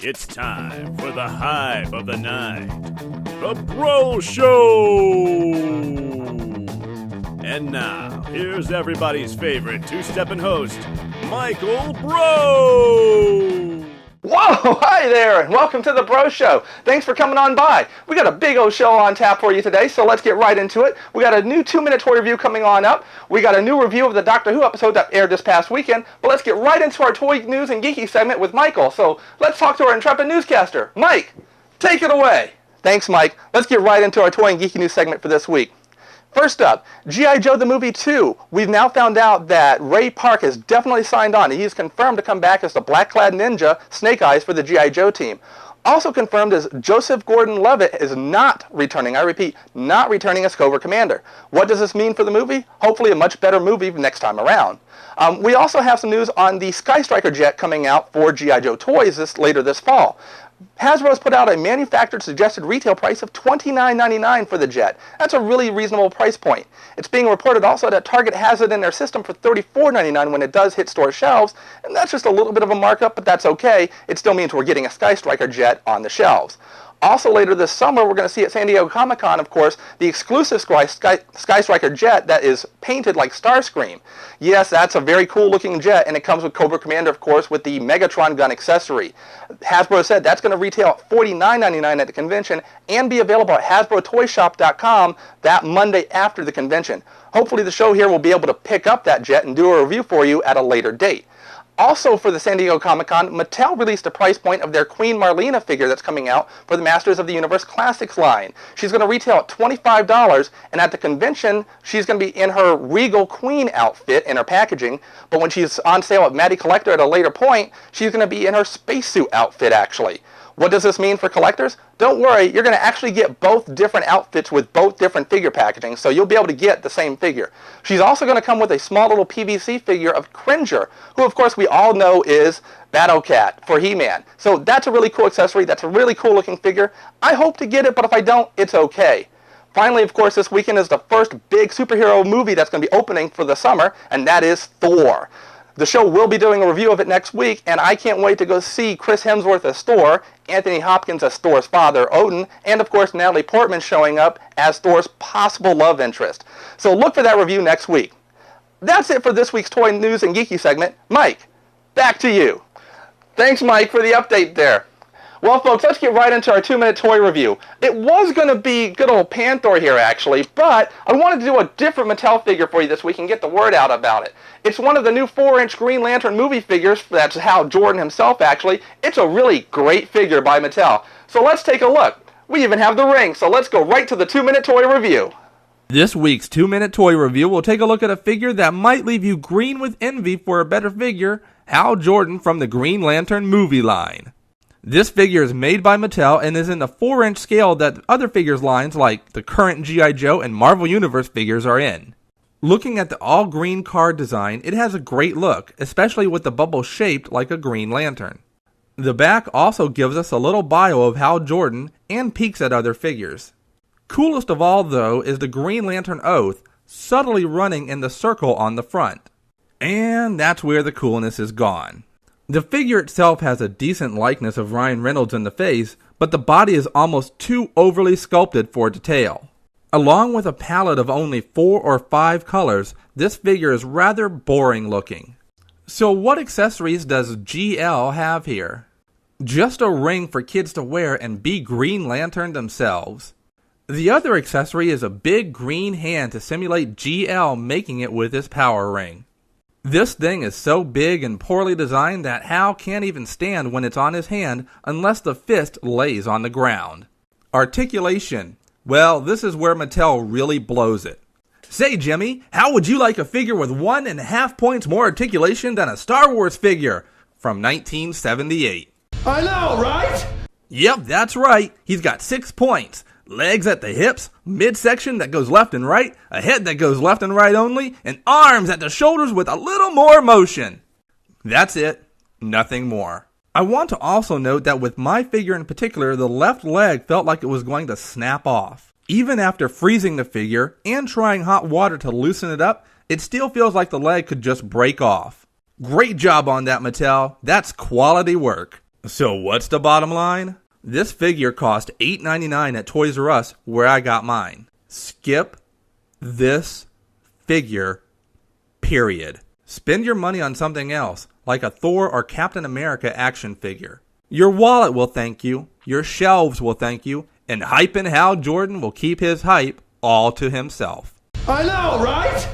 It's time for the hype of the night, the Breaux Show! And now, here's everybody's favorite two-stepping host, Michael Breaux! Whoa, hi there, and welcome to the Breaux Show. Thanks for coming on by. We got a big old show on tap for you today, so let's get right into it. We got a new 2-minute toy review coming on up. We got a new review of the Doctor Who episode that aired this past weekend, but let's get right into our toy news and geeky segment with Michael. So let's talk to our intrepid newscaster. Mike, take it away. Thanks, Mike. Let's get right into our toy and geeky news segment for this week. First up, G.I. Joe the Movie 2. We've now found out that Ray Park has definitely signed on. He is confirmed to come back as the black-clad ninja Snake Eyes for the G.I. Joe team. Also confirmed is Joseph Gordon-Levitt is not returning, I repeat, not returning as Cobra Commander. What does this mean for the movie? Hopefully a much better movie next time around. We also have some news on the Sky Striker jet coming out for G.I. Joe toys later this fall. Hasbro has put out a manufactured suggested retail price of $29.99 for the jet. That's a really reasonable price point. It's being reported also that Target has it in their system for $34.99 when it does hit store shelves, and that's just a little bit of a markup, but that's okay. It still means we're getting a Sky Striker jet on the shelves. Also later this summer, we're going to see at San Diego Comic-Con, of course, the exclusive Sky Striker jet that is painted like Starscream. Yes, that's a very cool looking jet, and it comes with Cobra Commander, of course, with the Megatron gun accessory. Hasbro said that's going to retail at $49.99 at the convention and be available at HasbroToyShop.com that Monday after the convention. Hopefully the show here will be able to pick up that jet and do a review for you at a later date. Also for the San Diego Comic-Con, Mattel released a price point of their Queen Marlena figure that's coming out for the Masters of the Universe Classics line. She's going to retail at $25, and at the convention, she's going to be in her Regal Queen outfit in her packaging, but when she's on sale at Matty Collector at a later point, she's going to be in her spacesuit outfit, actually. What does this mean for collectors? Don't worry, you're going to actually get both different outfits with both different figure packaging, so you'll be able to get the same figure. She's also going to come with a small little PVC figure of Cringer, who of course we all know is Battle Cat for He-Man. So that's a really cool accessory, that's a really cool looking figure. I hope to get it, but if I don't, it's okay. Finally, of course, this weekend is the first big superhero movie that's going to be opening for the summer, and that is Thor. The show will be doing a review of it next week, and I can't wait to go see Chris Hemsworth as Thor, Anthony Hopkins as Thor's father, Odin, and of course Natalie Portman showing up as Thor's possible love interest. So look for that review next week. That's it for this week's Toy News and Geeky segment. Mike, back to you. Thanks, Mike, for the update there. Well, folks, let's get right into our 2-minute toy review. It was going to be good old Panther here, actually, but I wanted to do a different Mattel figure for you this week and get the word out about it. It's one of the new 4-inch Green Lantern movie figures. That's Hal Jordan himself, actually. It's a really great figure by Mattel. So let's take a look. We even have the ring, so let's go right to the 2-minute toy review. This week's 2-minute toy review will take a look at a figure that might leave you green with envy for a better figure, Hal Jordan from the Green Lantern movie line. This figure is made by Mattel and is in the 4-inch scale that other figures lines like the current G.I. Joe and Marvel Universe figures are in. Looking at the all-green card design, it has a great look, especially with the bubble shaped like a Green Lantern. The back also gives us a little bio of Hal Jordan and peeks at other figures. Coolest of all, though, is the Green Lantern Oath, subtly running in the circle on the front. And that's where the coolness is gone. The figure itself has a decent likeness of Ryan Reynolds in the face, but the body is almost too overly sculpted for detail. Along with a palette of only 4 or 5 colors, this figure is rather boring looking. So what accessories does GL have here? Just a ring for kids to wear and be Green Lantern themselves. The other accessory is a big green hand to simulate GL making it with his power ring. This thing is so big and poorly designed that Hal can't even stand when it's on his hand unless the fist lays on the ground. Articulation. Well, this is where Mattel really blows it. Say, Jimmy, how would you like a figure with 1.5 points more articulation than a Star Wars figure from 1978? I know, right? Yep, that's right. He's got 6 points. Legs at the hips, midsection that goes left and right, a head that goes left and right only, and arms at the shoulders with a little more motion. That's it. Nothing more. I want to also note that with my figure in particular, the left leg felt like it was going to snap off. Even after freezing the figure and trying hot water to loosen it up, it still feels like the leg could just break off. Great job on that, Mattel. That's quality work. So what's the bottom line? This figure cost $8.99 at Toys R Us, where I got mine. Skip this figure, period. Spend your money on something else, like a Thor or Captain America action figure. Your wallet will thank you, your shelves will thank you, and Hypin' Hal Jordan will keep his hype all to himself. I know, right?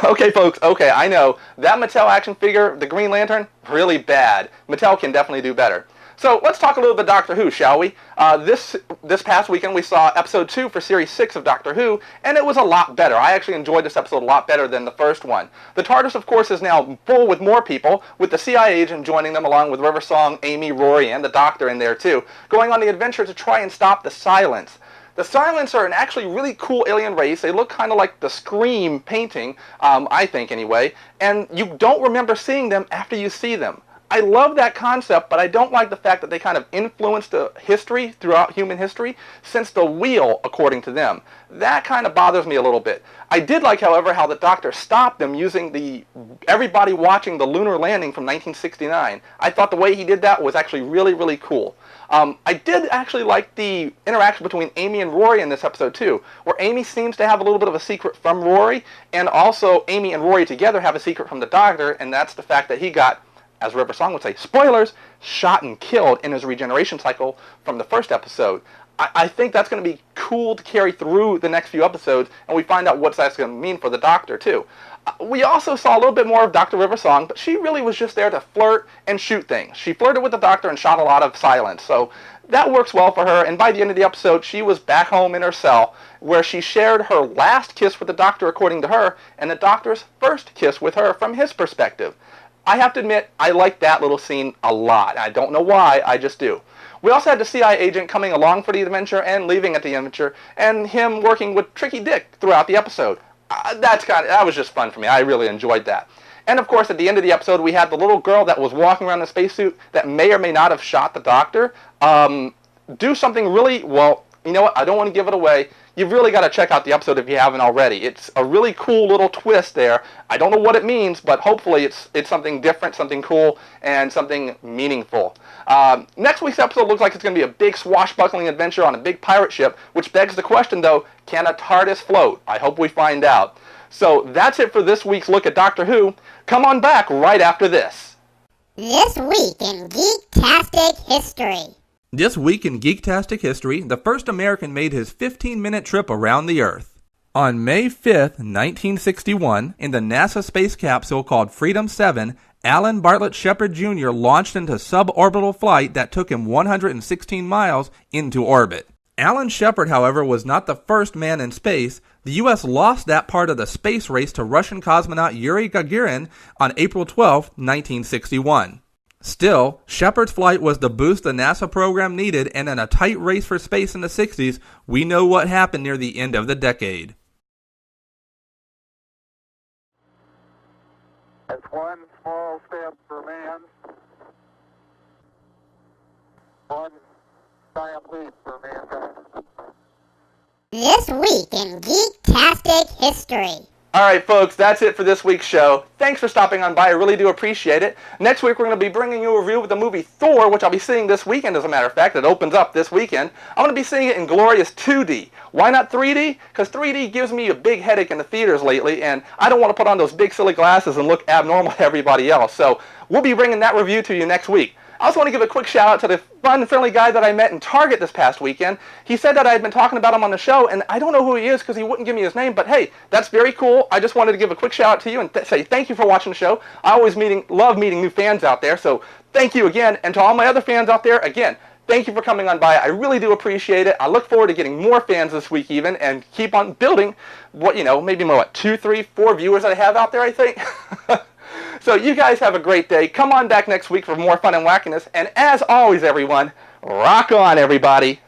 Okay, folks, okay, I know. That Mattel action figure, the Green Lantern, really bad. Mattel can definitely do better. So let's talk a little bit Doctor Who, shall we? This past weekend we saw episode 2 for series 6 of Doctor Who, and it was a lot better. I actually enjoyed this episode a lot better than the first one. The TARDIS, of course, is now full with more people, with the CIA agent joining them along with River Song, Amy, Rory, and the Doctor in there too, going on the adventure to try and stop the Silence. The Silence are an actually really cool alien race. They look kind of like the Scream painting, I think anyway, and you don't remember seeing them after you see them. I love that concept, but I don't like the fact that they kind of influenced the history throughout human history since the wheel, according to them. That kind of bothers me a little bit. I did like, however, how the Doctor stopped them using everybody watching the lunar landing from 1969. I thought the way he did that was actually really, really cool. I did actually like the interaction between Amy and Rory in this episode too, where Amy seems to have a little bit of a secret from Rory, and also Amy and Rory together have a secret from the Doctor, and that's the fact that he got, as River Song would say, spoilers, shot and killed in his regeneration cycle from the first episode. I think that's going to be cool to carry through the next few episodes, and we find out what that's going to mean for the Doctor, too. We also saw a little bit more of Dr. River Song, but she really was just there to flirt and shoot things. She flirted with the Doctor and shot a lot of Silence, so that works well for her, and by the end of the episode, she was back home in her cell, where she shared her last kiss with the Doctor, according to her, and the Doctor's first kiss with her from his perspective. I have to admit, I like that little scene a lot. I don't know why, I just do. We also had the CIA agent coming along for the adventure and leaving at the adventure, and him working with Tricky Dick throughout the episode. That was just fun for me. I really enjoyed that. And of course, at the end of the episode, we had the little girl that was walking around in a spacesuit that may or may not have shot the Doctor. Do something really, well, you know what? I don't want to give it away. You've really got to check out the episode if you haven't already. It's a really cool little twist there. I don't know what it means, but hopefully it's something different, something cool, and something meaningful. Next week's episode looks like it's going to be a big swashbuckling adventure on a big pirate ship, which begs the question, though, can a TARDIS float? I hope we find out. So that's it for this week's look at Doctor Who. Come on back right after this. This Week in Geek-tastic History. This week in Geektastic history, the first American made his 15-minute trip around the Earth. On May 5th, 1961, in the NASA space capsule called Freedom 7, Alan Bartlett Shepard Jr. launched into suborbital flight that took him 116 miles into orbit. Alan Shepard, however, was not the first man in space. The U.S. lost that part of the space race to Russian cosmonaut Yuri Gagarin on April 12, 1961. Still, Shepard's flight was the boost the NASA program needed, and in a tight race for space in the 60s, we know what happened near the end of the decade. It's one small step for man, one giant leap for mankind. This Week in Geek-tastic History. Alright folks, that's it for this week's show. Thanks for stopping on by, I really do appreciate it. Next week we're going to be bringing you a review of the movie Thor, which I'll be seeing this weekend as a matter of fact. It opens up this weekend. I'm going to be seeing it in glorious 2D. Why not 3D? Because 3D gives me a big headache in the theaters lately, and I don't want to put on those big silly glasses and look abnormal to everybody else. So we'll be bringing that review to you next week. I also want to give a quick shout out to the fun and friendly guy that I met in Target this past weekend. He said that I had been talking about him on the show, and I don't know who he is because he wouldn't give me his name, but hey, that's very cool. I just wanted to give a quick shout out to you and say thank you for watching the show. I always love meeting new fans out there, so thank you again. And to all my other fans out there, again, thank you for coming on by. I really do appreciate it. I look forward to getting more fans this week even, and keep on building maybe 2, 3, 4 viewers that I have out there, I think. So you guys have a great day. Come on back next week for more fun and wackiness. And as always, everyone, rock on, everybody.